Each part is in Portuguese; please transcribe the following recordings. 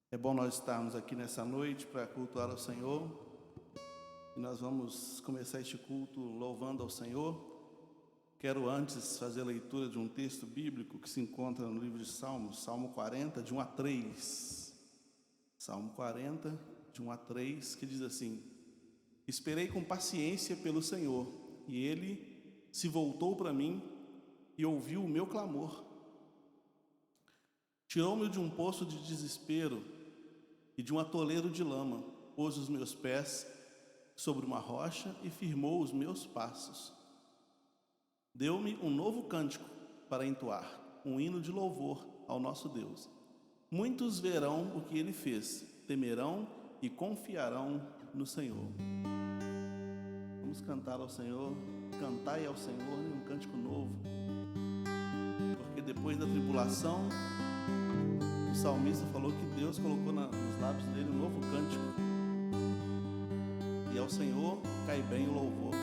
É bom nós estarmos aqui nessa noite para cultuar ao Senhor. E nós vamos começar este culto louvando ao Senhor. Quero antes fazer a leitura de um texto bíblico que se encontra no livro de Salmos, Salmo 40, de 1 a 3. Salmo 40, de 1 a 3, que diz assim: Esperei com paciência pelo Senhor, e Ele se voltou para mim e ouviu o meu clamor. Tirou-me de um poço de desespero e de um atoleiro de lama, pôs os meus pés sobre uma rocha e firmou os meus passos. Deu-me um novo cântico para entoar, um hino de louvor ao nosso Deus. Muitos verão o que Ele fez, temerão e confiarão no Senhor. Vamos cantar ao Senhor, cantai ao Senhor um cântico novo, porque depois da tribulação, o salmista falou que Deus colocou nos lábios dele um novo cântico. E ao Senhor cai bem o louvor.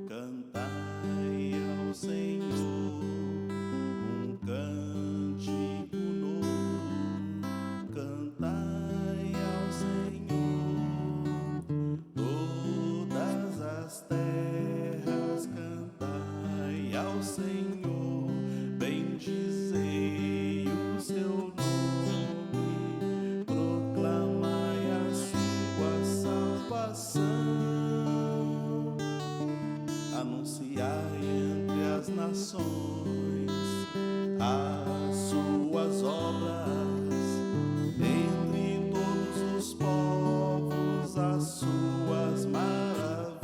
Cantai ao Senhor um cântico novo. Cantai ao Senhor todas as terras. Cantai ao Senhor. Bendizei o seu nome, proclamai a sua salvação, anunciai entre as nações as suas obras, entre todos os povos as suas maravilhas,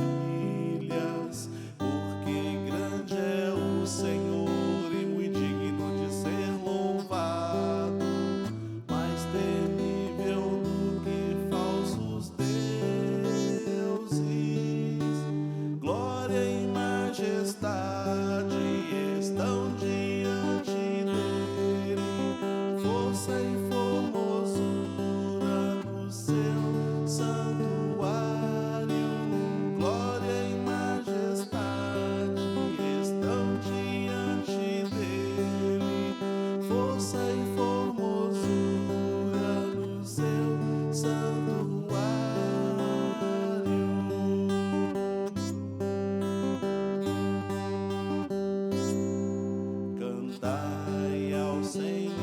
porque grande é o Senhor. Estão diante dele, força e formosura no seu santuário. Glória e majestade estão diante dele, força e formosura no seu santuário. Cantai ao Senhor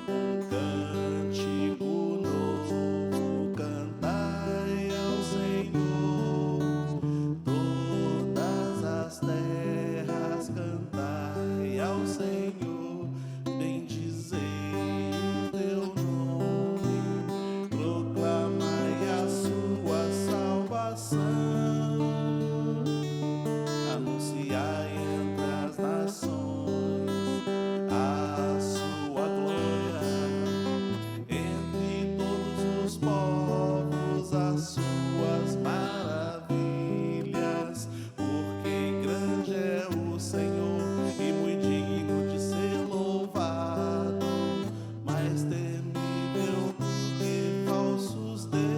um cântico novo, cantai ao Senhor todas as terras, cantai ao Senhor, bendizei o teu nome, proclamai a sua salvação, anunciai entre as nações a sua glória, entre todos os povos as suas maravilhas, porque grande é o Senhor e muito digno de ser louvado, mais temível do que falsos deuses.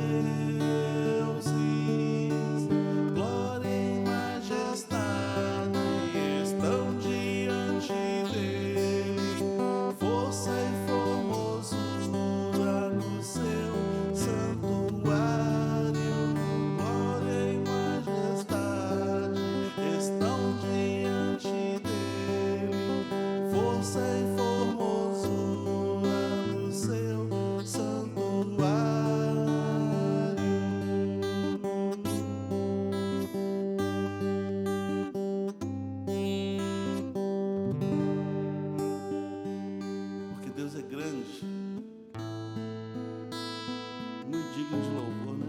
Glória e majestade estão diante dele, força e formosura no seu santuário. Glória e majestade estão diante dele, força e formosura no seu santuário. Porque Deus é grande, muito digno de louvor, né?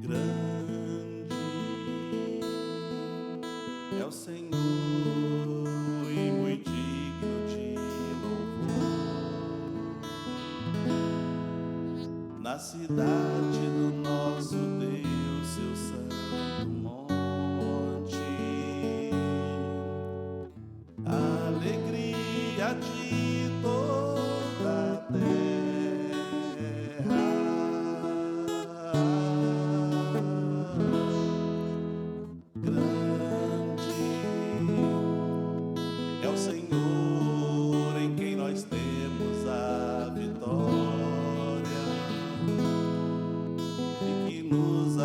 Grande é o Senhor e muito digno de louvor. Na cidade do nosso Deus, seu santo monte, a alegria de toda a terra. Grande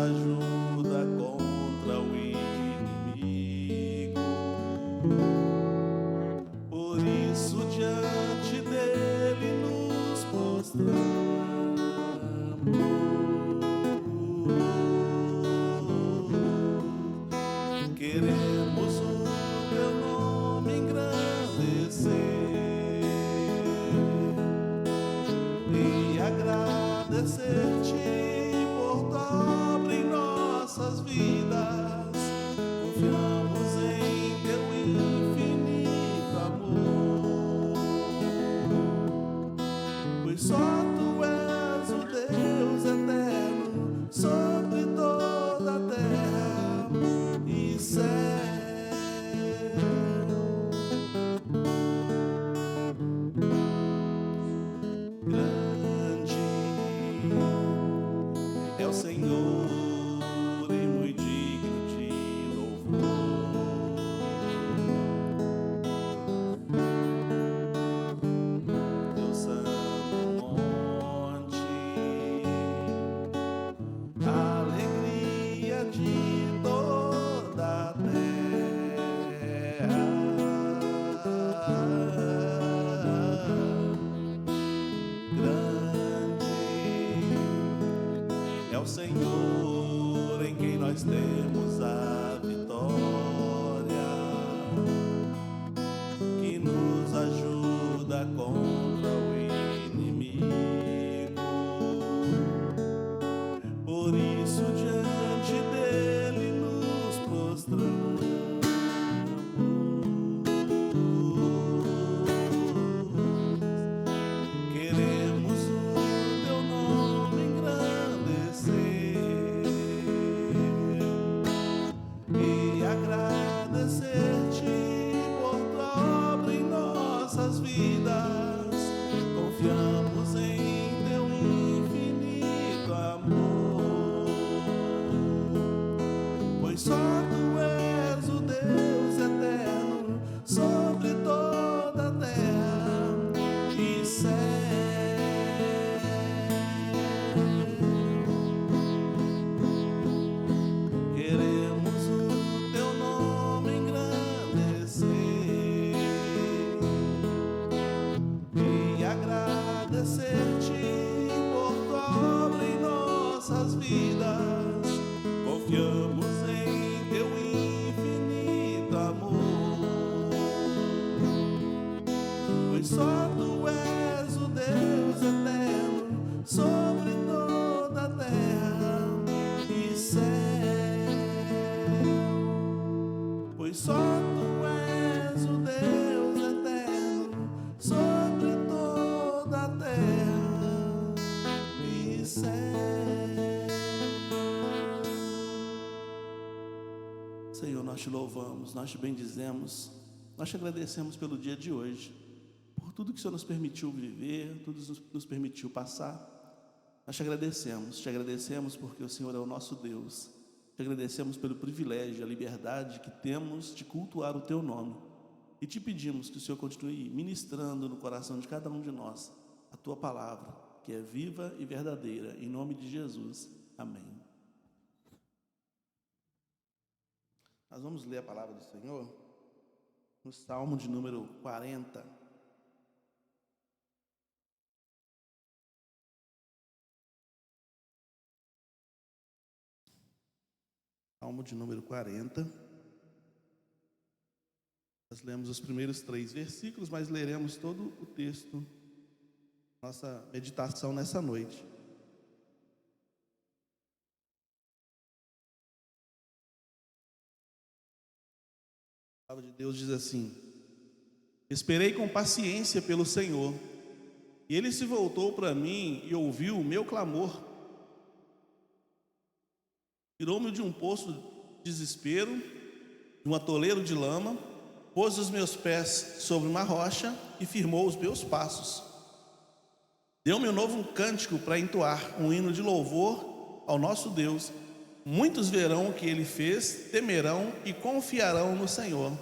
ajuda contra o inimigo. Por isso diante dele nos prostramos. Queremos o teu nome engrandecer e agradecer-te por tua obra em nossas vidas. Confiamos em teu infinito amor, pois só tu és o Deus eterno sobre toda a terra e céu. Grande é o Senhor e muito digno de louvor. Teu santo monte, alegria de toda a terra. Grande é o Senhor em quem nós temos a vitória, que nos ajuda contra o inimigo. Por isso diante dele nos prostramos. Queremos o teu nome engrandecer e agradecer-te por tua obra em nossas vidas. Confiamos em teu infinito amor, pois só tu és o Deus eterno sobre toda a terra e céu. Queremos o teu nome engrandecer e agradecer-te por tua obra em nossas vidas. Confiamos em teu infinito amor, pois só tu és o Deus eterno sobre toda a terra e céu. Pois só tu és o Deus eterno sobre toda a terra e céu. Senhor, nós te louvamos, nós te bendizemos, nós te agradecemos pelo dia de hoje, por tudo que o Senhor nos permitiu viver, tudo nos permitiu passar. Nós te agradecemos porque o Senhor é o nosso Deus. Te agradecemos pelo privilégio, a liberdade que temos de cultuar o teu nome. E te pedimos que o Senhor continue ministrando no coração de cada um de nós a tua palavra, que é viva e verdadeira. Em nome de Jesus. Amém. Nós vamos ler a palavra do Senhor no Salmo de número 40. Salmo de número 40. Nós lemos os primeiros 3 versículos, mas leremos todo o texto, nossa meditação nessa noite. A palavra de Deus diz assim: esperei com paciência pelo Senhor, e Ele se voltou para mim e ouviu o meu clamor. Tirou-me de um poço de desespero, de um atoleiro de lama, pôs os meus pés sobre uma rocha e firmou os meus passos. Deu-me um novo cântico para entoar, um hino de louvor ao nosso Deus. Muitos verão o que Ele fez, temerão e confiarão no Senhor.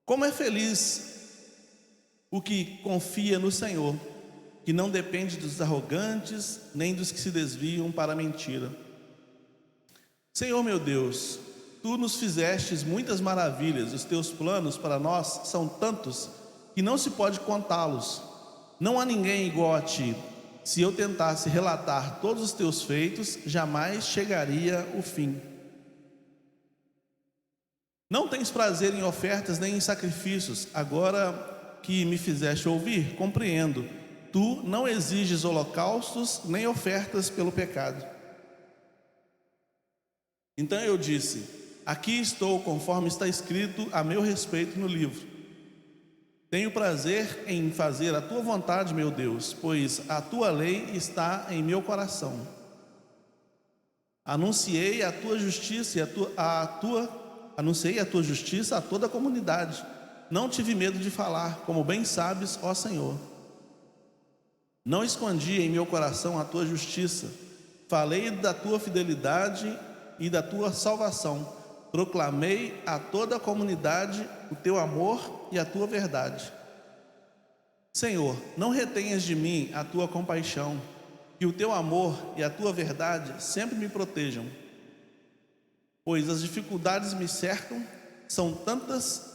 Como é feliz o que confia no Senhor, que não depende dos arrogantes, nem dos que se desviam para a mentira. Senhor meu Deus, tu nos fizestes muitas maravilhas, os teus planos para nós são tantos que não se pode contá-los. Não há ninguém igual a ti. Se eu tentasse relatar todos os teus feitos, jamais chegaria o fim. Não tens prazer em ofertas nem em sacrifícios. Agora que me fizeste ouvir, compreendo. Tu não exiges holocaustos nem ofertas pelo pecado. Então eu disse: aqui estou, conforme está escrito a meu respeito no livro. Tenho prazer em fazer a tua vontade, meu Deus, pois a tua lei está em meu coração. Anunciei a tua justiça anunciei a tua justiça a toda a comunidade. Não tive medo de falar, como bem sabes, ó Senhor. Não escondi em meu coração a tua justiça. Falei da tua fidelidade e da tua salvação. Proclamei a toda a comunidade o teu amor e a tua verdade. Senhor, não retenhas de mim a tua compaixão, que o teu amor e a tua verdade sempre me protejam. Pois as dificuldades me cercam, são tantas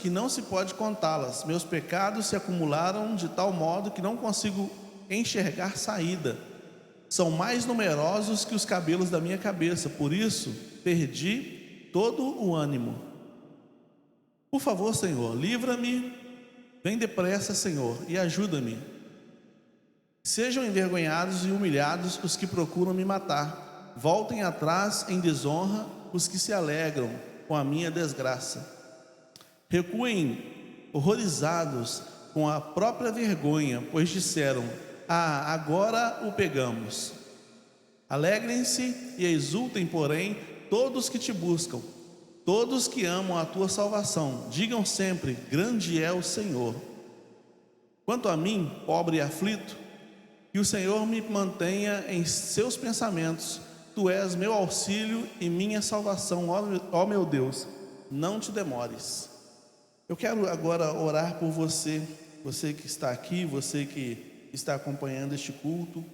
que não se pode contá-las. Meus pecados se acumularam de tal modo que não consigo enxergar saída. São mais numerosos que os cabelos da minha cabeça, por isso perdi todo o ânimo. Por favor, Senhor, livra-me, vem depressa, Senhor, e ajuda-me. Sejam envergonhados e humilhados os que procuram me matar. Voltem atrás em desonra os que se alegram com a minha desgraça. Recuem horrorizados com a própria vergonha, pois disseram: ah, agora o pegamos. Alegrem-se e exultem, porém, todos que te buscam, todos que amam a tua salvação. Digam sempre: grande é o Senhor. Quanto a mim, pobre e aflito, que o Senhor me mantenha em seus pensamentos. Tu és meu auxílio e minha salvação, ó meu Deus, não te demores. Eu quero agora orar por você, você que está aqui, você que está acompanhando este culto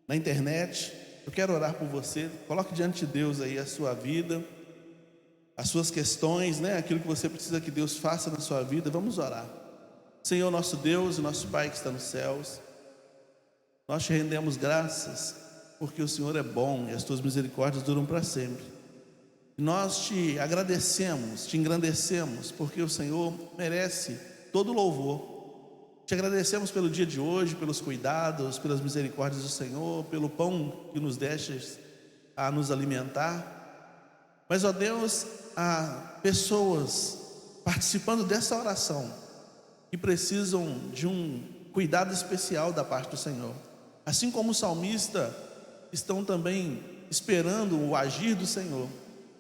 na internet. Eu quero orar por você. Coloque diante de Deus aí a sua vida, as suas questões, aquilo que você precisa que Deus faça na sua vida. Vamos orar. Senhor nosso Deus e nosso Pai que está nos céus, nós te rendemos graças porque o Senhor é bom e as tuas misericórdias duram para sempre. Nós te agradecemos, te engrandecemos, porque o Senhor merece todo louvor. Te agradecemos pelo dia de hoje, pelos cuidados, pelas misericórdias do Senhor, pelo pão que nos deixas a nos alimentar. Mas, ó Deus, há pessoas participando dessa oração que precisam de um cuidado especial da parte do Senhor. Assim como o salmista, estão também esperando o agir do Senhor,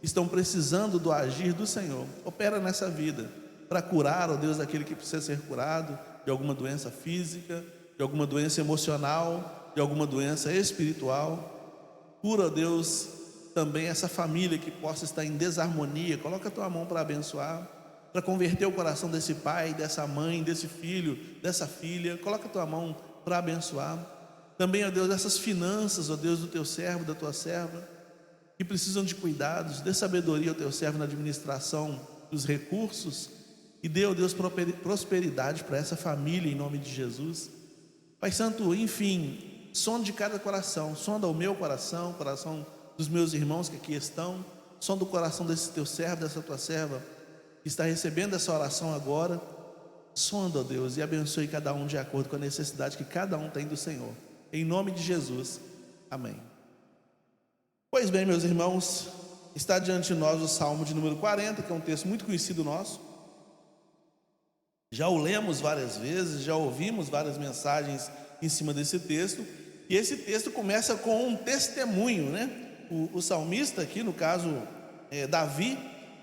estão precisando do agir do Senhor. Opera nessa vida para curar, ó Deus, aquele que precisa ser curado de alguma doença física, de alguma doença emocional, de alguma doença espiritual. Cura, ó Deus, também essa família que possa estar em desarmonia. Coloca a tua mão para abençoar, para converter o coração desse pai, dessa mãe, desse filho, dessa filha. Coloca a tua mão para abençoar. Também, ó Deus, essas finanças, ó Deus, do teu servo, da tua serva, que precisam de cuidados. Dê sabedoria ao teu servo na administração dos recursos e dê, ó Deus, prosperidade para essa família, em nome de Jesus. Pai Santo, enfim, sonda de cada coração, sonda o meu coração, o coração dos meus irmãos que aqui estão, sonda o coração desse teu servo, dessa tua serva que está recebendo essa oração agora. Sonda, ó Deus, e abençoe cada um de acordo com a necessidade que cada um tem do Senhor. Em nome de Jesus, amém. Pois bem, meus irmãos, está diante de nós o Salmo de número 40, que é um texto muito conhecido nosso. Já o lemos várias vezes, já ouvimos várias mensagens em cima desse texto. E esse texto começa com um testemunho, O salmista aqui, no caso Davi,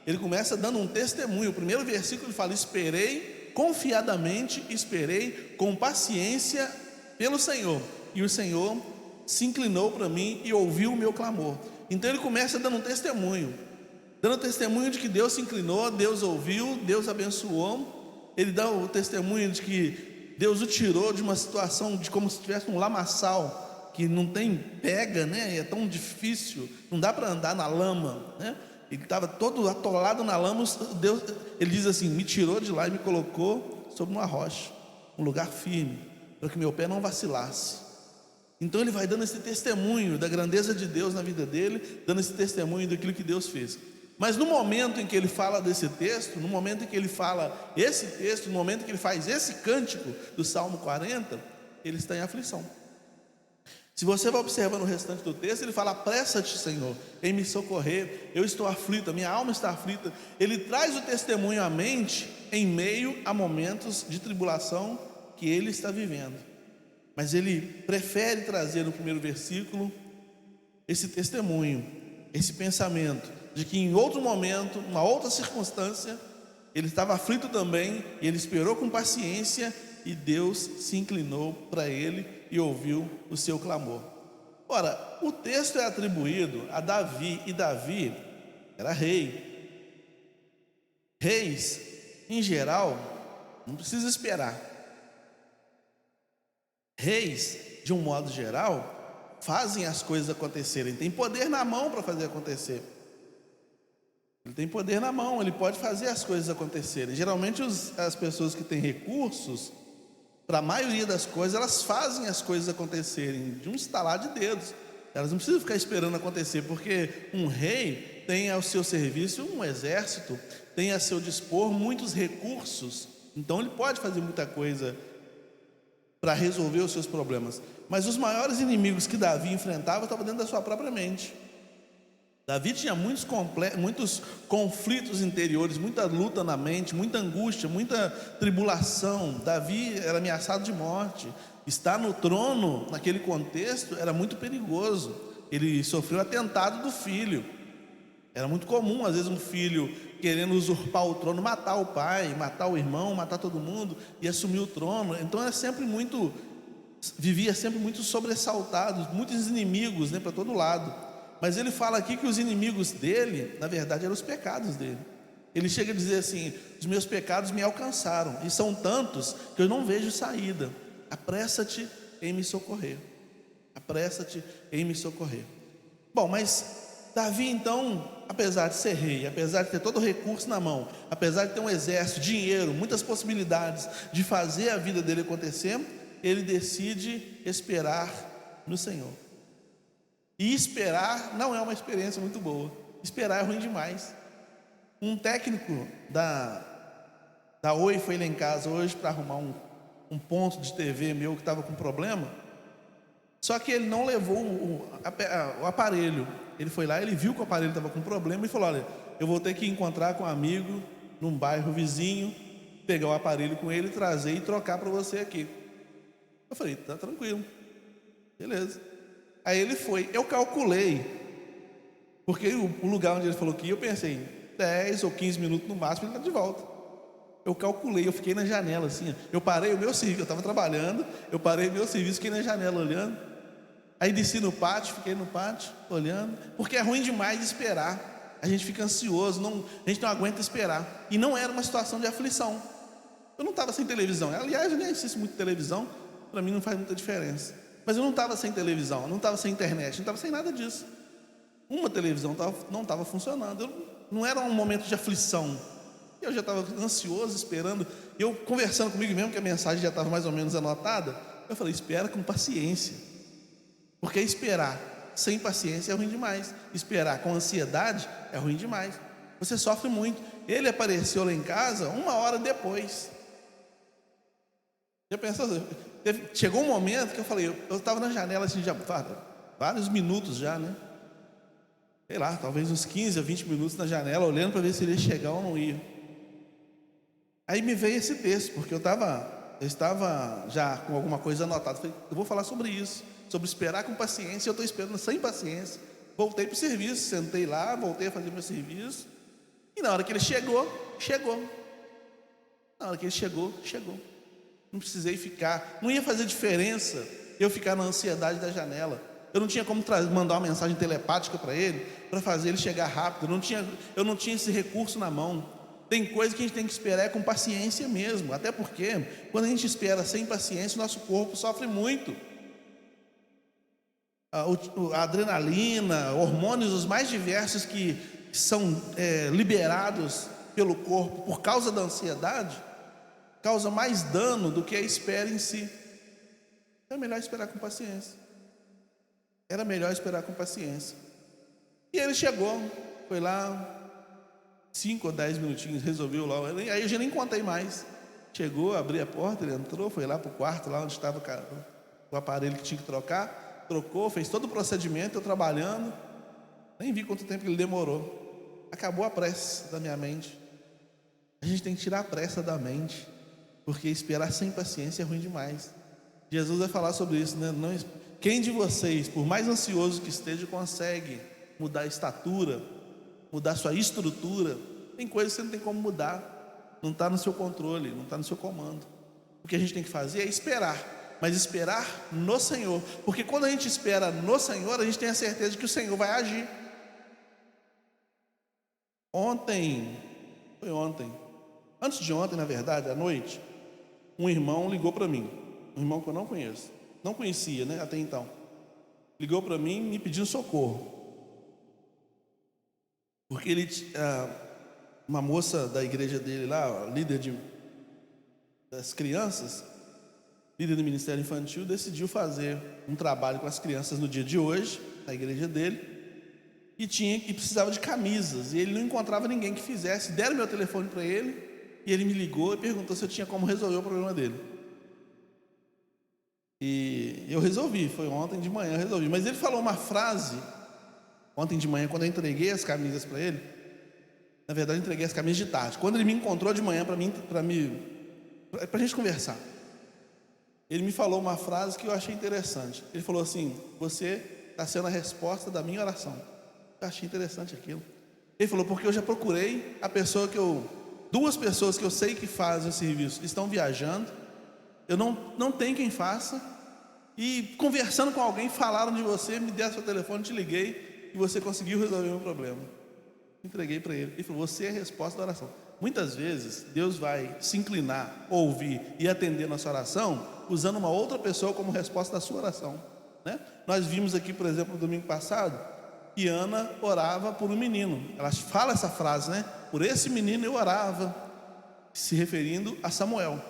ele começa dando um testemunho. O primeiro versículo ele fala: esperei confiadamente, esperei com paciência pelo Senhor, e o Senhor se inclinou para mim e ouviu o meu clamor. Então ele começa dando um testemunho, de que Deus se inclinou, Deus ouviu, Deus abençoou. Ele dá o testemunho de que Deus o tirou de uma situação de como se tivesse um lamaçal que não tem pega, né? É tão difícil, não dá para andar na lama, né? Ele estava todo atolado na lama. Deus, ele diz assim: me tirou de lá e me colocou sobre uma rocha, um lugar firme, para que meu pé não vacilasse. Então ele vai dando esse testemunho da grandeza de Deus na vida dele, dando esse testemunho daquilo que Deus fez. Mas no momento em que ele fala desse texto, no momento em que ele fala esse texto, no momento em que ele faz esse cântico do Salmo 40, ele está em aflição. Se você vai observar no restante do texto, ele fala: apressa-te, Senhor, em me socorrer, eu estou aflito, a minha alma está aflita. Ele traz o testemunho à mente em meio a momentos de tribulação que ele está vivendo. Mas ele prefere trazer no primeiro versículo esse testemunho, esse pensamento de que em outro momento, uma outra circunstância, ele estava aflito também, e ele esperou com paciência, e Deus se inclinou para ele e ouviu o seu clamor. Ora, o texto é atribuído a Davi, e Davi era rei. Reis, em geral, não precisa esperar. Reis, de um modo geral, fazem as coisas acontecerem, tem poder na mão para fazer acontecer. Ele tem poder na mão, ele pode fazer as coisas acontecerem. Geralmente as pessoas que têm recursos, para a maioria das coisas, elas fazem as coisas acontecerem de um estalar de dedos. Elas não precisam ficar esperando acontecer, porque um rei tem ao seu serviço um exército, tem a seu dispor muitos recursos. Então ele pode fazer muita coisa para resolver os seus problemas. Mas os maiores inimigos que Davi enfrentava estavam dentro da sua própria mente. Davi tinha muitos conflitos interiores, muita luta na mente, muita angústia, muita tribulação. Davi era ameaçado de morte. Estar no trono, naquele contexto, era muito perigoso. Ele sofreu atentado do filho. Era muito comum, às vezes, um filho querendo usurpar o trono, matar o pai, matar o irmão, matar todo mundo e assumir o trono. Então vivia sempre muito sobressaltado, muitos inimigos, né, para todo lado. Mas ele fala aqui que os inimigos dele, na verdade, eram os pecados dele. Ele chega a dizer assim: os meus pecados me alcançaram, e são tantos que eu não vejo saída. Apressa-te em me socorrer. Apressa-te em me socorrer. Bom, mas Davi então, apesar de ser rei, apesar de ter todo o recurso na mão, apesar de ter um exército, dinheiro, muitas possibilidades de fazer a vida dele acontecer, ele decide esperar no Senhor. E esperar não é uma experiência muito boa. Esperar é ruim demais. Um técnico da Oi foi lá em casa hoje para arrumar um ponto de TV meu que estava com problema. Só que ele não levou o aparelho. Ele foi lá, ele viu que o aparelho estava com problema e falou: olha, eu vou ter que encontrar com um amigo num bairro vizinho, pegar o aparelho com ele, trazer e trocar para você aqui. Eu falei: tá tranquilo, beleza. Aí ele foi, eu calculei, porque o lugar onde ele falou que ia, eu pensei, 10 ou 15 minutos no máximo ele está de volta. Eu calculei, eu fiquei na janela assim, eu parei o meu serviço, eu estava trabalhando, eu parei o meu serviço, fiquei na janela olhando. Aí desci no pátio, fiquei no pátio, olhando, porque é ruim demais esperar. A gente fica ansioso, a gente não aguenta esperar. E não era uma situação de aflição. Eu não estava sem televisão, aliás, eu nem assisto muito televisão, para mim não faz muita diferença. Mas eu não estava sem televisão, não estava sem internet, não estava sem nada disso. Uma televisão não estava funcionando. Não era um momento de aflição. Eu já estava ansioso, esperando. Eu conversando comigo mesmo, que a mensagem já estava mais ou menos anotada. Eu falei: espera com paciência. Porque esperar sem paciência é ruim demais. Esperar com ansiedade é ruim demais. Você sofre muito. Ele apareceu lá em casa 1 hora depois. Já pensou? Chegou um momento que eu falei, eu estava na janela assim, já vários minutos já, né? Sei lá, talvez uns 15 a 20 minutos na janela, olhando para ver se ele ia chegar ou não ia. Aí me veio esse texto, porque eu estava já com alguma coisa anotada. Falei: eu vou falar sobre isso, sobre esperar com paciência. Eu estou esperando sem paciência. Voltei para o serviço, sentei lá, voltei a fazer meu serviço. E na hora que ele chegou. Na hora que ele chegou. Não precisei ficar, não ia fazer diferença eu ficar na ansiedade da janela. Eu não tinha como mandar uma mensagem telepática para ele, para fazer ele chegar rápido. Eu não tinha esse recurso na mão. Tem coisa que a gente tem que esperar com paciência mesmo. Até porque, quando a gente espera sem paciência, o nosso corpo sofre muito. a adrenalina, hormônios os mais diversos que são liberados pelo corpo por causa da ansiedade, causa mais dano do que a espera em si. Então é melhor esperar com paciência. Era melhor esperar com paciência. E ele chegou, foi lá, 5 ou 10 minutinhos, resolveu lá. Aí eu já nem contei mais. Chegou, abri a porta, ele entrou, foi lá para o quarto, lá onde estava o aparelho que tinha que trocar. Trocou, fez todo o procedimento, eu trabalhando. Nem vi quanto tempo ele demorou. Acabou a pressa da minha mente. A gente tem que tirar a pressa da mente, porque esperar sem paciência é ruim demais. Jesus vai falar sobre isso, né? Quem de vocês, por mais ansioso que esteja, consegue mudar a estatura, mudar a sua estrutura? Tem coisas que você não tem como mudar, não está no seu controle, não está no seu comando. O que a gente tem que fazer é esperar, mas esperar no Senhor, porque quando a gente espera no Senhor, a gente tem a certeza de que o Senhor vai agir. Antes de ontem, na verdade, à noite, um irmão ligou para mim, um irmão que eu não conheço, não conhecia, né, até então. Ligou para mim me pedindo socorro, porque ele, uma moça da igreja dele lá, líder das crianças, líder do ministério infantil, decidiu fazer um trabalho com as crianças no dia de hoje, na igreja dele, e precisava de camisas, e ele não encontrava ninguém que fizesse. Deram meu telefone para ele, e ele me ligou e perguntou se eu tinha como resolver o problema dele. E eu resolvi, foi ontem de manhã eu resolvi. Mas ele falou uma frase ontem de manhã, quando eu entreguei as camisas para ele. Na verdade, eu entreguei as camisas de tarde. Quando ele me encontrou de manhã para a gente conversar, ele me falou uma frase que eu achei interessante. Ele falou assim: você está sendo a resposta da minha oração. Eu achei interessante aquilo. Ele falou: porque eu já procurei duas pessoas que eu sei que fazem o serviço estão viajando, eu não tenho quem faça, e conversando com alguém falaram de você, me deram seu telefone, te liguei e você conseguiu resolver o meu problema. Entreguei para ele. Ele falou: você é a resposta da oração. Muitas vezes Deus vai se inclinar, ouvir e atender nossa oração usando uma outra pessoa como resposta da sua oração, né? Nós vimos aqui, por exemplo, no domingo passado, que Ana orava por um menino. Ela fala essa frase, né? Por esse menino eu orava, se referindo a Samuel.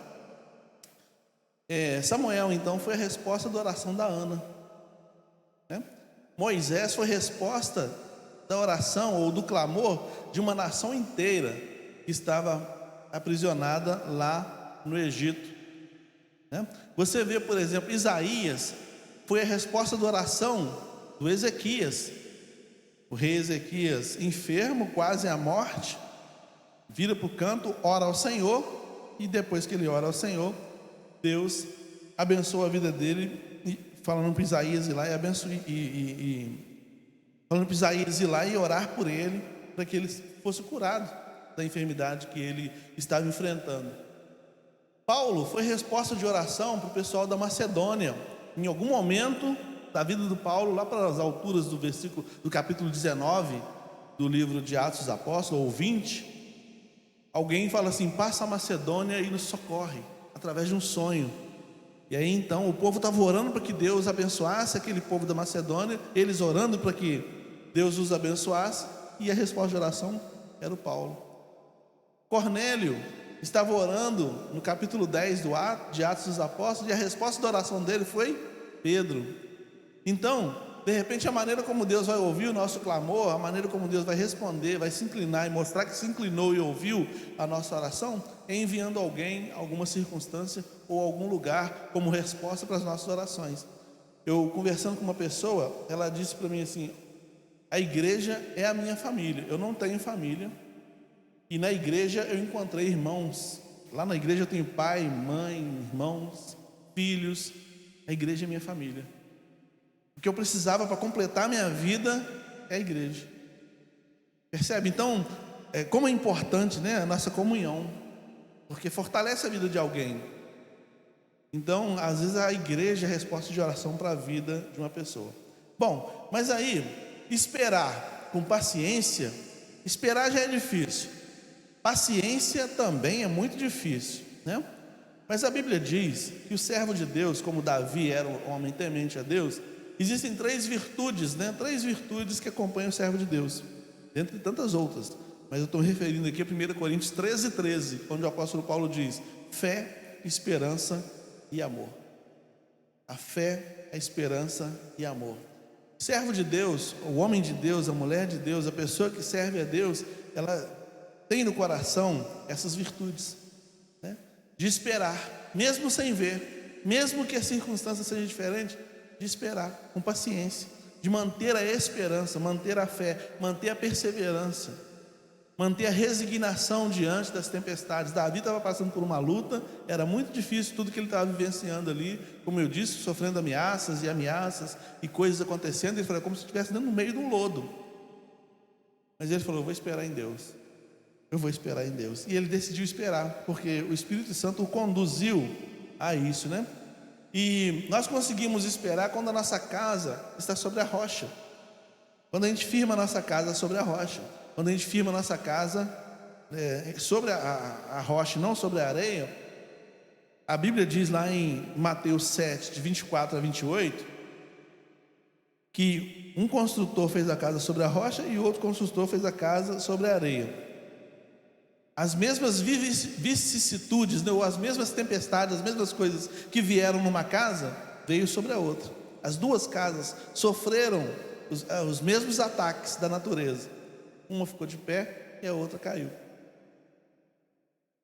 Samuel, então, foi a resposta da oração da Ana, né? Moisés foi a resposta da oração ou do clamor de uma nação inteira que estava aprisionada lá no Egito, né? Você vê, por exemplo, Isaías foi a resposta da oração do Ezequias. O rei Ezequias, enfermo, quase à morte, vira para o canto, ora ao Senhor, e depois que ele ora ao Senhor, Deus abençoa a vida dele, falando para Isaías ir lá falando para Isaías ir lá e orar por ele, para que ele fosse curado da enfermidade que ele estava enfrentando. Paulo foi resposta de oração para o pessoal da Macedônia. Em algum momento da vida do Paulo, lá para as alturas do capítulo 19 do livro de Atos dos Apóstolos, ou 20, alguém fala assim: passa a Macedônia e nos socorre, através de um sonho. E aí então o povo estava orando para que Deus abençoasse aquele povo da Macedônia, eles orando para que Deus os abençoasse, e a resposta de oração era o Paulo. Cornélio estava orando no capítulo 10 de Atos dos Apóstolos, e a resposta da oração dele foi Pedro. Então, de repente, a maneira como Deus vai ouvir o nosso clamor, a maneira como Deus vai responder, vai se inclinar e mostrar que se inclinou e ouviu a nossa oração, é enviando alguém, alguma circunstância ou algum lugar como resposta para as nossas orações. Eu conversando com uma pessoa, ela disse para mim assim: a igreja é a minha família, eu não tenho família, e na igreja eu encontrei irmãos. Lá na igreja eu tenho pai, mãe, irmãos, filhos. A igreja é minha família. O que eu precisava para completar a minha vida é a igreja. Percebe? Então, como é importante, né, a nossa comunhão, porque fortalece a vida de alguém. Então, às vezes a igreja é a resposta de oração para a vida de uma pessoa. Bom, mas aí, esperar com paciência, esperar já é difícil. Paciência também é muito difícil, né? Mas a Bíblia diz que o servo de Deus, como Davi era um homem temente a Deus, existem 3 virtudes, né? 3 virtudes que acompanham o servo de Deus, dentre tantas outras, mas eu estou me referindo aqui a 1 Coríntios 13:13, onde o apóstolo Paulo diz: fé, esperança e amor. A fé, a esperança e amor. O servo de Deus, o homem de Deus, a mulher de Deus, a pessoa que serve a Deus, ela tem no coração essas virtudes, né? De esperar, mesmo sem ver, mesmo que a circunstância seja diferente, de esperar com paciência, de manter a esperança, manter a fé, manter a perseverança, manter a resignação diante das tempestades. Davi estava passando por uma luta, era muito difícil tudo que ele estava vivenciando ali, como eu disse, sofrendo ameaças e coisas acontecendo. Ele falou, como se estivesse dentro no meio de um lodo, mas ele falou, eu vou esperar em Deus, eu vou esperar em Deus. E ele decidiu esperar, porque o Espírito Santo o conduziu a isso, né? E nós conseguimos esperar quando a nossa casa está sobre a rocha, quando a gente firma a nossa casa sobre a rocha, quando a gente firma a nossa casa sobre a rocha e não sobre a areia. A Bíblia diz lá em Mateus 7, de 24 a 28, que um construtor fez a casa sobre a rocha e outro construtor fez a casa sobre a areia. As mesmas vicissitudes, ou as mesmas tempestades, as mesmas coisas que vieram numa casa, veio sobre a outra. As 2 casas sofreram os mesmos ataques da natureza. Uma ficou de pé e a outra caiu.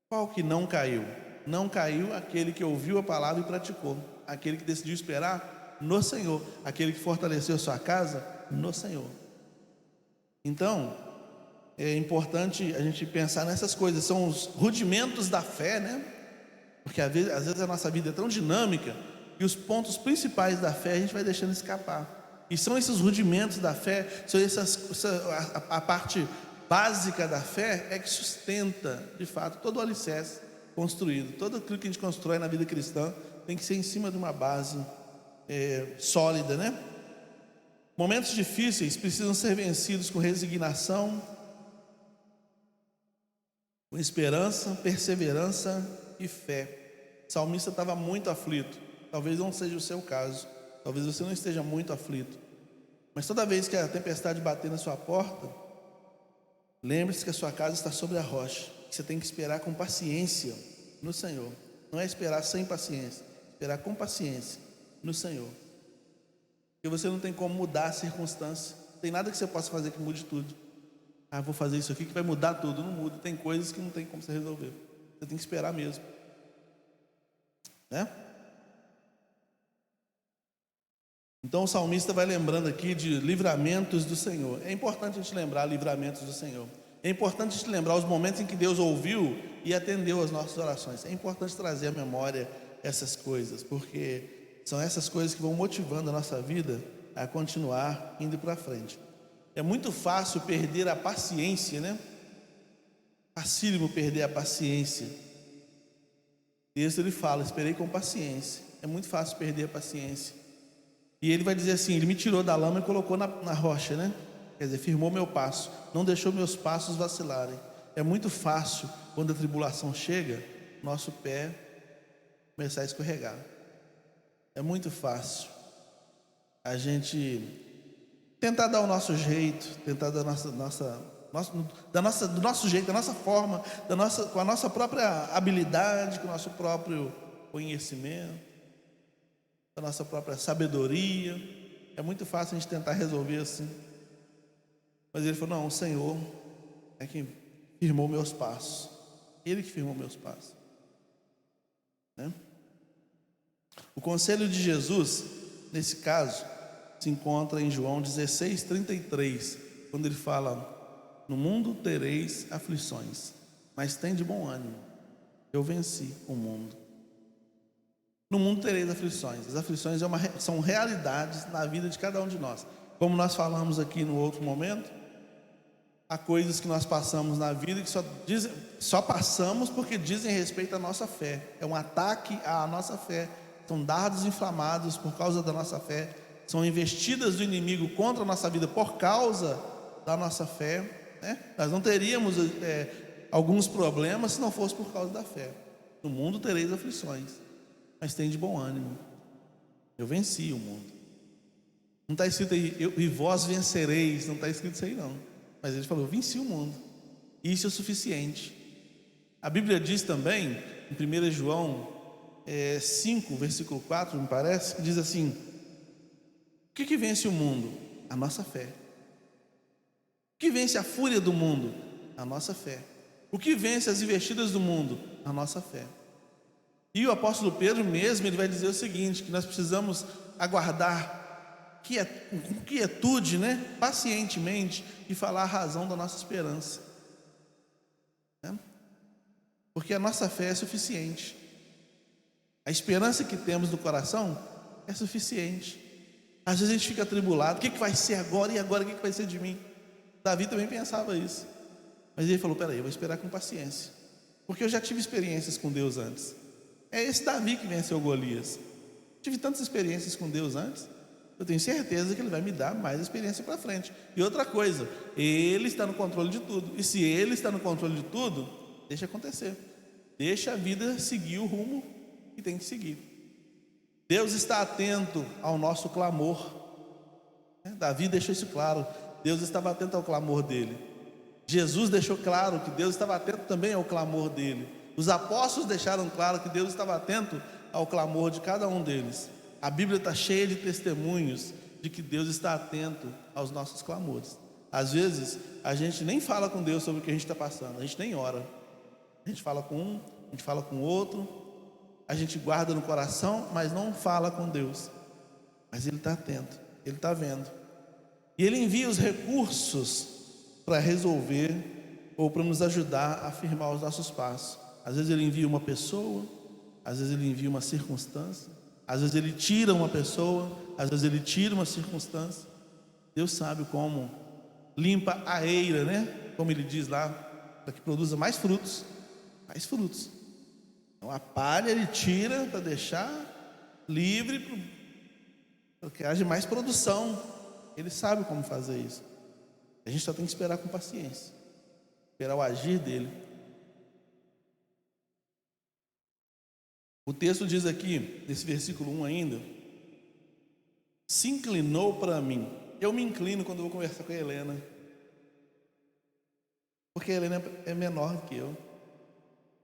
Qual que não caiu? Não caiu aquele que ouviu a palavra e praticou, aquele que decidiu esperar no Senhor, aquele que fortaleceu a sua casa no Senhor. Então, é importante a gente pensar nessas coisas, são os rudimentos da fé, né? Porque às vezes a nossa vida é tão dinâmica e os pontos principais da fé a gente vai deixando escapar. E são esses rudimentos da fé, a parte básica da fé é que sustenta, de fato, todo o alicerce construído. Todo aquilo que a gente constrói na vida cristã tem que ser em cima de uma base sólida, né? Momentos difíceis precisam ser vencidos com resignação, com esperança, perseverança e fé. O salmista estava muito aflito. Talvez não seja o seu caso, talvez você não esteja muito aflito, mas toda vez que a tempestade bater na sua porta, lembre-se que a sua casa está sobre a rocha, que você tem que esperar com paciência no Senhor. Não é esperar sem paciência, esperar com paciência no Senhor, porque você não tem como mudar a circunstância, não tem nada que você possa fazer que mude tudo. Vou fazer isso aqui que vai mudar tudo. Não muda, tem coisas que não tem como você resolver, você tem que esperar mesmo, né? Então o salmista vai lembrando aqui de livramentos do Senhor. É importante a gente lembrar livramentos do Senhor. É importante a gente lembrar os momentos em que Deus ouviu e atendeu as nossas orações. É importante trazer à memória essas coisas, porque são essas coisas que vão motivando a nossa vida a continuar indo para frente. É muito fácil perder a paciência, né? Facílimo perder a paciência. O texto ele fala, esperei com paciência. É muito fácil perder a paciência. E ele vai dizer assim, ele me tirou da lama e colocou na rocha, né? Quer dizer, firmou meu passo, não deixou meus passos vacilarem. É muito fácil, quando a tribulação chega, nosso pé começar a escorregar. É muito fácil a gente tentar dar o nosso jeito, tentar dar do nosso jeito, da nossa forma, com a nossa própria habilidade, com o nosso próprio conhecimento, com a nossa própria sabedoria. É muito fácil a gente tentar resolver assim. Mas ele falou, não, o Senhor é quem firmou meus passos. Ele que firmou meus passos, né? O conselho de Jesus, nesse caso, se encontra em João 16:33, quando ele fala, no mundo tereis aflições, mas tem de bom ânimo, eu venci o mundo. No mundo tereis aflições. As aflições são realidades na vida de cada um de nós. Como nós falamos aqui no outro momento, há coisas que nós passamos na vida que só passamos porque dizem respeito à nossa fé. É um ataque à nossa fé. São dardos inflamados por causa da nossa fé. São investidas do inimigo contra a nossa vida por causa da nossa fé, né? Nós não teríamos alguns problemas se não fosse por causa da fé. No mundo tereis aflições, mas tem de bom ânimo, eu venci o mundo. Não está escrito aí, e vós vencereis, não está escrito isso aí não. Mas ele falou, venci o mundo. Isso é o suficiente. A Bíblia diz também, em 1 João 5, versículo 4, me parece, que diz assim: o que vence o mundo? A nossa fé. O que vence a fúria do mundo? A nossa fé. O que vence as investidas do mundo? A nossa fé. E o apóstolo Pedro mesmo, ele vai dizer o seguinte, que nós precisamos aguardar com quietude, pacientemente, e falar a razão da nossa esperança, porque a nossa fé é suficiente. A esperança que temos no coração é suficiente. Às vezes a gente fica atribulado, o que vai ser agora? E agora o que vai ser de mim? Davi também pensava isso, mas ele falou, peraí, eu vou esperar com paciência, porque eu já tive experiências com Deus antes. É esse Davi que venceu Golias. Tive tantas experiências com Deus antes, eu tenho certeza que Ele vai me dar mais experiência para frente. E outra coisa, Ele está no controle de tudo. E se Ele está no controle de tudo, deixa acontecer. Deixa a vida seguir o rumo que tem que seguir. Deus está atento ao nosso clamor. Davi deixou isso claro. Deus estava atento ao clamor dele. Jesus deixou claro que Deus estava atento também ao clamor dele. Os apóstolos deixaram claro que Deus estava atento ao clamor de cada um deles. A Bíblia está cheia de testemunhos de que Deus está atento aos nossos clamores. Às vezes, a gente nem fala com Deus sobre o que a gente está passando, a gente nem ora. A gente fala com um, a gente fala com outro, a gente guarda no coração, mas não fala com Deus. Mas Ele está atento, Ele está vendo. E Ele envia os recursos para resolver ou para nos ajudar a firmar os nossos passos. Às vezes Ele envia uma pessoa, às vezes Ele envia uma circunstância, às vezes Ele tira uma pessoa, às vezes Ele tira uma circunstância. Deus sabe como limpa a eira, como Ele diz lá, para que produza mais frutos. Mais frutos. Então a palha Ele tira para deixar livre, para que haja mais produção. Ele sabe como fazer isso. A gente só tem que esperar com paciência, esperar o agir dele. O texto diz aqui, nesse versículo 1 ainda, se inclinou para mim. Eu me inclino quando eu vou conversar com a Helena, porque a Helena é menor que eu.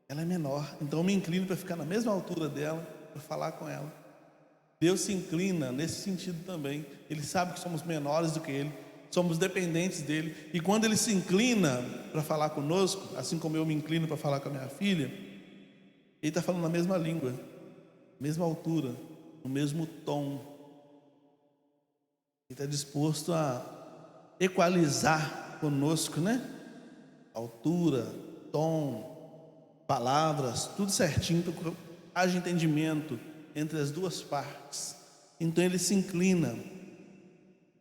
Ela é menor, então eu me inclino para ficar na mesma altura dela, para falar com ela. Deus se inclina nesse sentido também. Ele sabe que somos menores do que Ele, somos dependentes dEle. E quando Ele se inclina para falar conosco, assim como eu me inclino para falar com a minha filha, Ele está falando na mesma língua, mesma altura, no mesmo tom. Ele está disposto a equalizar conosco, altura, tom, palavras, tudo certinho, para que haja entendimento entre as duas partes. Então Ele se inclina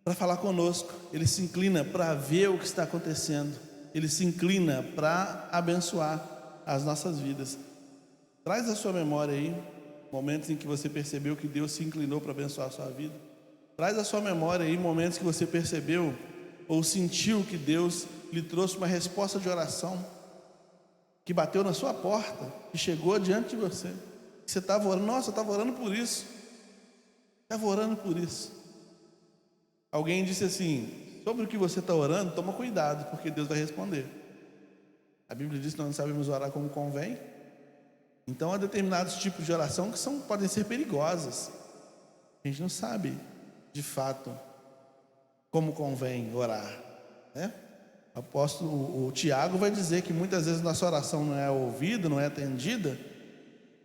para falar conosco, Ele se inclina para ver o que está acontecendo, Ele se inclina para abençoar as nossas vidas. Traz à sua memória aí momentos em que você percebeu que Deus se inclinou para abençoar a sua vida. Traz à sua memória aí momentos que você percebeu ou sentiu que Deus lhe trouxe uma resposta de oração, que bateu na sua porta, que chegou diante de você. Você estava orando, nossa, eu estava orando por isso. Estava orando por isso. Alguém disse assim, sobre o que você está orando, toma cuidado, porque Deus vai responder. A Bíblia diz que nós não sabemos orar como convém. Então há determinados tipos de oração que podem ser perigosas. A gente não sabe, de fato, como convém orar, O apóstolo, o Tiago vai dizer que muitas vezes nossa oração não é ouvida, não é atendida,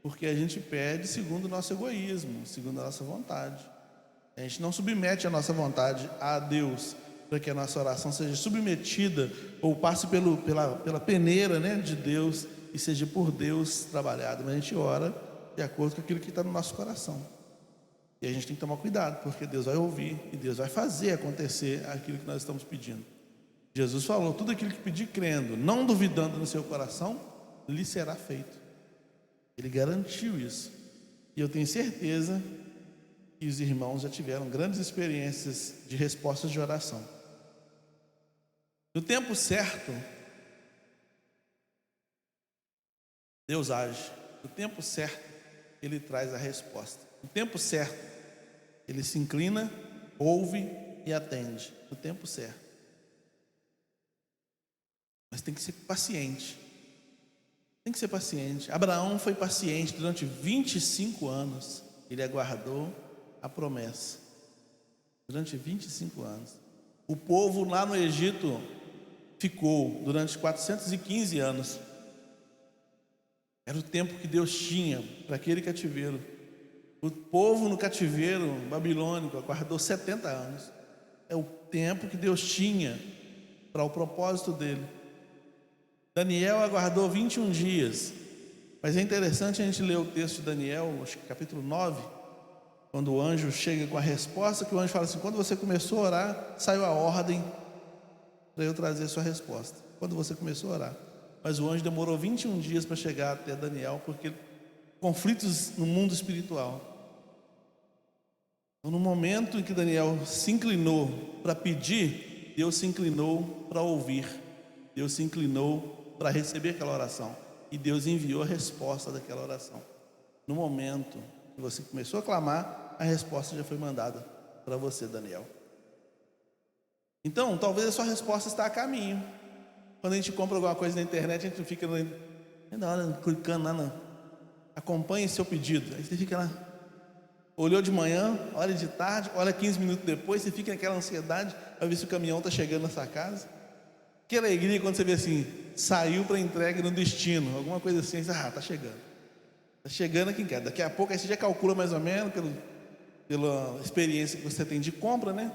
porque a gente pede segundo o nosso egoísmo, segundo a nossa vontade. A gente não submete a nossa vontade a Deus, para que a nossa oração seja submetida ou passe pela peneira, de Deus, e seja por Deus trabalhado. Mas a gente ora de acordo com aquilo que está no nosso coração. E a gente tem que tomar cuidado, porque Deus vai ouvir e Deus vai fazer acontecer aquilo que nós estamos pedindo. Jesus falou, tudo aquilo que pedir crendo, não duvidando no seu coração, lhe será feito. Ele garantiu isso. E eu tenho certeza que os irmãos já tiveram grandes experiências de respostas de oração. No tempo certo, Deus age. No tempo certo, Ele traz a resposta. No tempo certo, Ele se inclina ouve e atende no tempo certo. Mas tem que ser paciente. Tem que ser paciente. Abraão foi paciente durante 25 anos. Ele aguardou a promessa. Durante 25 anos. O povo lá no Egito ficou durante 415 anos. Era o tempo que Deus tinha para aquele cativeiro. O povo no cativeiro babilônico aguardou 70 anos. É o tempo que Deus tinha para o propósito dele. Daniel aguardou 21 dias. Mas é interessante a gente ler o texto de Daniel, acho que capítulo 9, quando o anjo chega com a resposta, que o anjo fala assim: quando você começou a orar, saiu a ordem para eu trazer a sua resposta. Quando você começou a orar. Mas o anjo demorou 21 dias para chegar até Daniel, porque conflitos no mundo espiritual. Então, no momento em que Daniel se inclinou para pedir, Deus se inclinou para ouvir. Deus se inclinou para receber aquela oração. E Deus enviou a resposta daquela oração. No momento que você começou a clamar, a resposta já foi mandada para você, Daniel. Então, talvez a sua resposta está a caminho. Quando a gente compra alguma coisa na internet, a gente fica na hora clicando lá no acompanhe seu pedido. Aí você fica lá, olhou de manhã, olha de tarde, olha 15 minutos depois, você fica naquela ansiedade para ver se o caminhão está chegando na sua casa. Que alegria quando você vê assim, saiu para entrega no destino, alguma coisa assim, está chegando. Está chegando aqui em casa. Daqui a pouco aí você já calcula mais ou menos pela experiência que você tem de compra, né?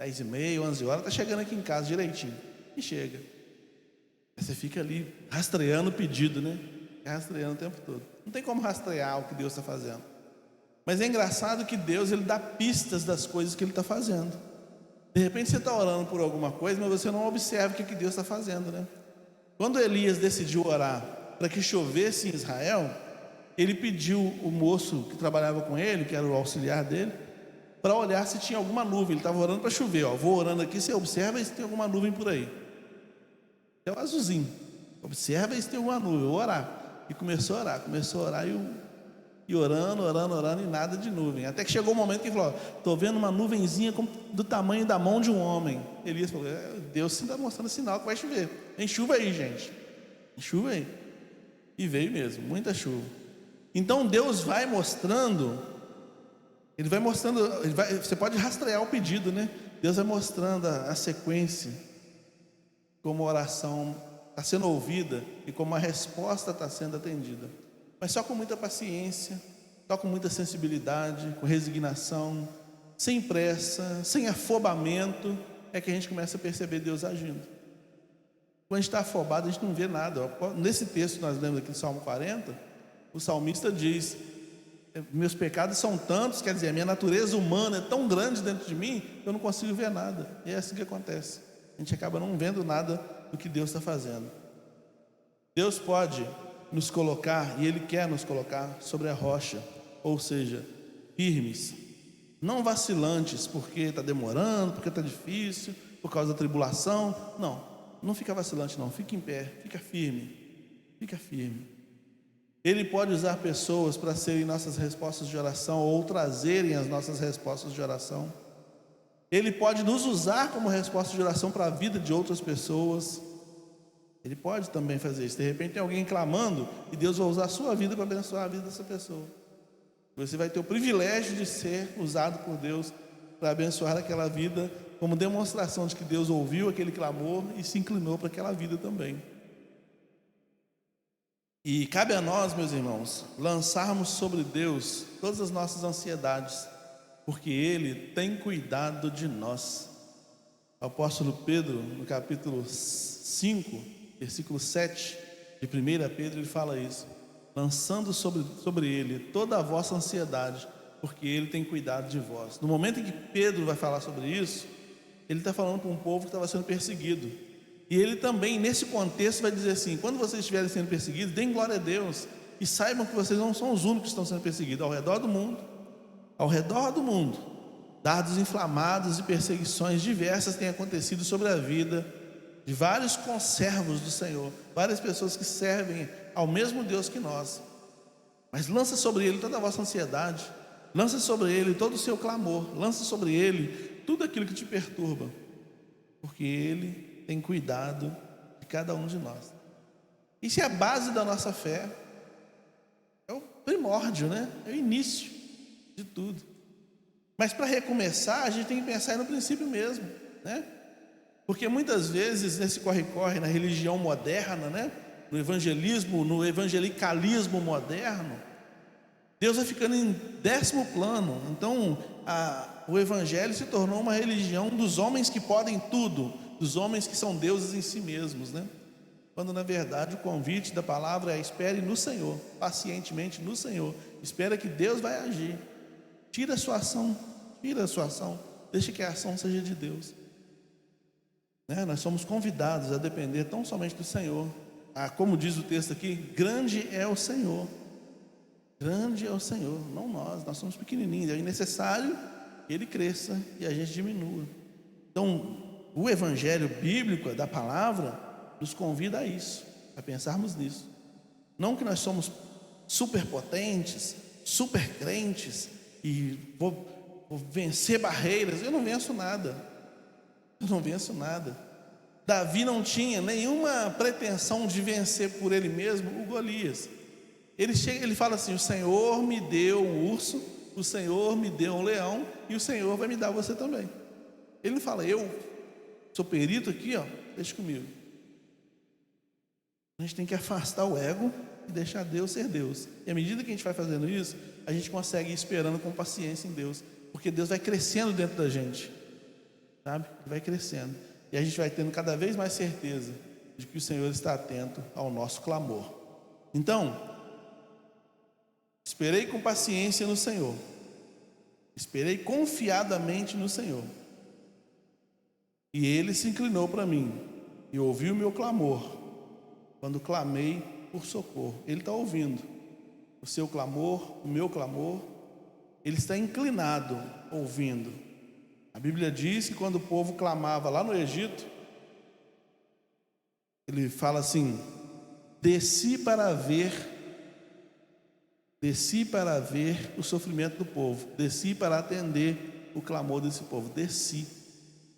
10h30, 11 horas, está chegando aqui em casa direitinho. E chega. Aí você fica ali rastreando o pedido, né? Rastreando o tempo todo. Não tem como rastrear o que Deus está fazendo. Mas é engraçado que Deus, Ele dá pistas das coisas que Ele está fazendo. De repente você está orando por alguma coisa, mas você não observa o que Deus está fazendo, né? Quando Elias decidiu orar para que chovesse em Israel, ele pediu o moço que trabalhava com ele, que era o auxiliar dele, para olhar se tinha alguma nuvem. Ele estava orando para chover, vou orando aqui, você observa se tem alguma nuvem por aí. É o azulzinho, observa se tem alguma nuvem, vou orar. E começou a orar e orando e nada de nuvem. Até que chegou o momento que ele falou: estou vendo uma nuvenzinha do tamanho da mão de um homem. Elias falou: Deus sim está mostrando sinal que vai chover. Tem chuva aí, gente. Tem chuva aí. E veio mesmo, muita chuva. Então Deus vai mostrando, você pode rastrear o pedido, né? Deus vai mostrando a sequência, como a oração está sendo ouvida e como a resposta está sendo atendida. Mas só com muita paciência, só com muita sensibilidade, com resignação, sem pressa, sem afobamento, é que a gente começa a perceber Deus agindo. Quando a gente está afobado, a gente não vê nada. Nesse texto que nós lemos aqui do Salmo 40, o salmista diz: meus pecados são tantos, quer dizer, a minha natureza humana é tão grande dentro de mim, que eu não consigo ver nada. E é assim que acontece. A gente acaba não vendo nada do que Deus está fazendo. Deus pode nos colocar, e Ele quer nos colocar sobre a rocha, ou seja, firmes, não vacilantes, porque está demorando, porque está difícil, por causa da tribulação. Não fica vacilante não, fica em pé, fica firme. Ele pode usar pessoas para serem nossas respostas de oração, ou trazerem as nossas respostas de oração. Ele pode nos usar como resposta de oração para a vida de outras pessoas. Ele pode também fazer isso. De repente tem alguém clamando e Deus vai usar a sua vida para abençoar a vida dessa pessoa. Você vai ter o privilégio de ser usado por Deus para abençoar aquela vida, como demonstração de que Deus ouviu aquele clamor e se inclinou para aquela vida também. E cabe a nós, meus irmãos, lançarmos sobre Deus todas as nossas ansiedades, porque Ele tem cuidado de nós. O apóstolo Pedro, no capítulo 5, versículo 7 de 1 Pedro, ele fala isso: lançando sobre Ele toda a vossa ansiedade, porque Ele tem cuidado de vós. No momento em que Pedro vai falar sobre isso, ele está falando para um povo que estava sendo perseguido. E ele também, nesse contexto, vai dizer assim: quando vocês estiverem sendo perseguidos, deem glória a Deus, e saibam que vocês não são os únicos que estão sendo perseguidos. Ao redor do mundo, dardos inflamados e perseguições diversas têm acontecido sobre a vida de vários conservos do Senhor, várias pessoas que servem ao mesmo Deus que nós. Mas lança sobre Ele toda a vossa ansiedade, lança sobre Ele todo o seu clamor, lança sobre Ele tudo aquilo que te perturba, porque Ele tem cuidado de cada um de nós. Isso é a base da nossa fé, é o primórdio, né? É o início de tudo. Mas para recomeçar, a gente tem que pensar no princípio mesmo, né? Porque muitas vezes nesse corre-corre, na religião moderna, né? No evangelismo, no evangelicalismo moderno, Deus vai ficando em 10º plano. Então o evangelho se tornou uma religião dos homens que podem tudo, dos homens que são deuses em si mesmos, né? Quando na verdade o convite da palavra é: espere no Senhor, pacientemente no Senhor, espera que Deus vai agir. Tira a sua ação, deixa que a ação seja de Deus, né? Nós somos convidados a depender tão somente do Senhor. Como diz o texto aqui, grande é o Senhor, não nós somos pequenininhos. É necessário que Ele cresça e a gente diminua. Então o evangelho bíblico da palavra nos convida a isso, a pensarmos nisso. Não que nós somos superpotentes, super crentes e vou vencer barreiras. Eu não venço nada. Davi não tinha nenhuma pretensão de vencer por ele mesmo o Golias. Ele fala assim: o Senhor me deu um urso, o Senhor me deu um leão, e o Senhor vai me dar você também. Ele não fala: eu sou perito aqui, deixa comigo. A gente tem que afastar o ego e deixar Deus ser Deus. E à medida que a gente vai fazendo isso, a gente consegue ir esperando com paciência em Deus, porque Deus vai crescendo dentro da gente, sabe? Vai crescendo, e a gente vai tendo cada vez mais certeza de que o Senhor está atento ao nosso clamor. Então, esperei com paciência no Senhor, esperei confiadamente no Senhor, e Ele se inclinou para mim e ouviu o meu clamor quando clamei por socorro. Ele está ouvindo o seu clamor, o meu clamor. Ele está inclinado, ouvindo. A Bíblia diz que quando o povo clamava lá no Egito, ele fala assim: desci para ver o sofrimento do povo, desci para atender o clamor desse povo. Desci,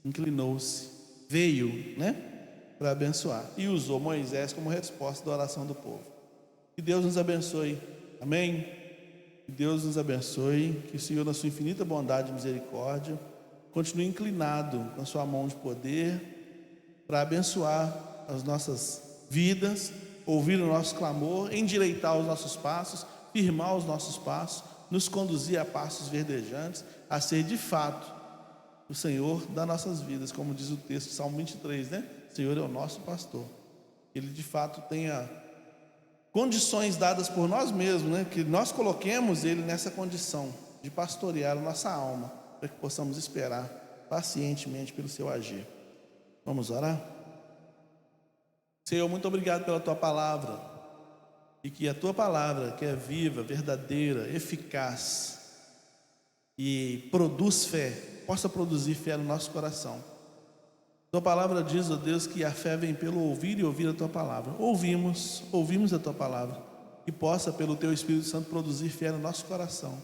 inclinou-se, veio, né, para abençoar, e usou Moisés como resposta da oração do povo. Que Deus nos abençoe, amém? Que Deus nos abençoe, que o Senhor, na sua infinita bondade e misericórdia, continue inclinado com a sua mão de poder para abençoar as nossas vidas, ouvir o nosso clamor, endireitar os nossos passos, firmar os nossos passos, nos conduzir a passos verdejantes, a ser de fato o Senhor das nossas vidas, como diz o texto, Salmo 23, né? O Senhor é o nosso pastor. Ele de fato tenha condições dadas por nós mesmos, né? Que nós coloquemos Ele nessa condição de pastorear a nossa alma, para que possamos esperar pacientemente pelo seu agir. Vamos orar? Senhor, muito obrigado pela Tua palavra, e que a Tua palavra, que é viva, verdadeira, eficaz e produz fé, possa produzir fé no nosso coração. Tua palavra diz, ó Deus, que a fé vem pelo ouvir e ouvir a Tua palavra. Ouvimos a Tua palavra, e possa pelo Teu Espírito Santo produzir fé no nosso coração,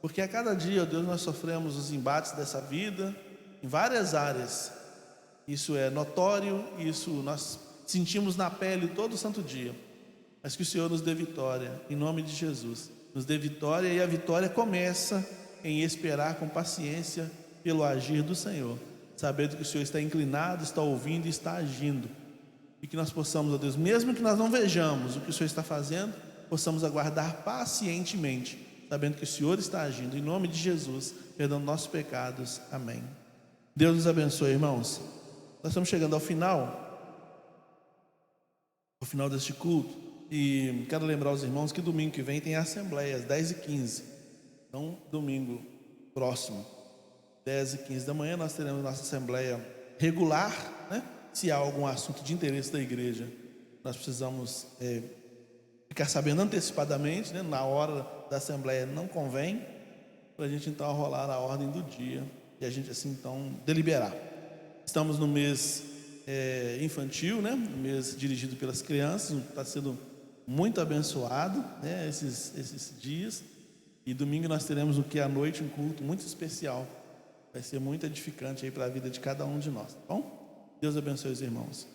porque a cada dia, ó Deus, nós sofremos os embates dessa vida em várias áreas. Isso é notório, isso nós sentimos na pele todo santo dia. Mas que o Senhor nos dê vitória, em nome de Jesus. Nos dê vitória, e a vitória começa em esperar com paciência pelo agir do Senhor, sabendo que o Senhor está inclinado, está ouvindo e está agindo. E que nós possamos, ó Deus, mesmo que nós não vejamos o que o Senhor está fazendo, possamos aguardar pacientemente, sabendo que o Senhor está agindo. Em nome de Jesus, perdão nossos pecados. Amém. Deus nos abençoe, irmãos. Nós estamos chegando ao final deste culto, e quero lembrar os irmãos que domingo que vem tem a assembleia às 10h15. Então, domingo próximo, 10h15 da manhã, nós teremos nossa assembleia regular, né? Se há algum assunto de interesse da igreja, nós precisamos ficar sabendo antecipadamente, né? Na hora da assembleia não convém, para a gente então rolar a ordem do dia e a gente assim então deliberar. Estamos no mês infantil, né? Um mês dirigido pelas crianças, está sendo muito abençoado, né? Esses dias. E domingo nós teremos à noite um culto muito especial, Vai ser muito edificante aí para a vida de cada um de nós, tá bom? Deus abençoe os irmãos.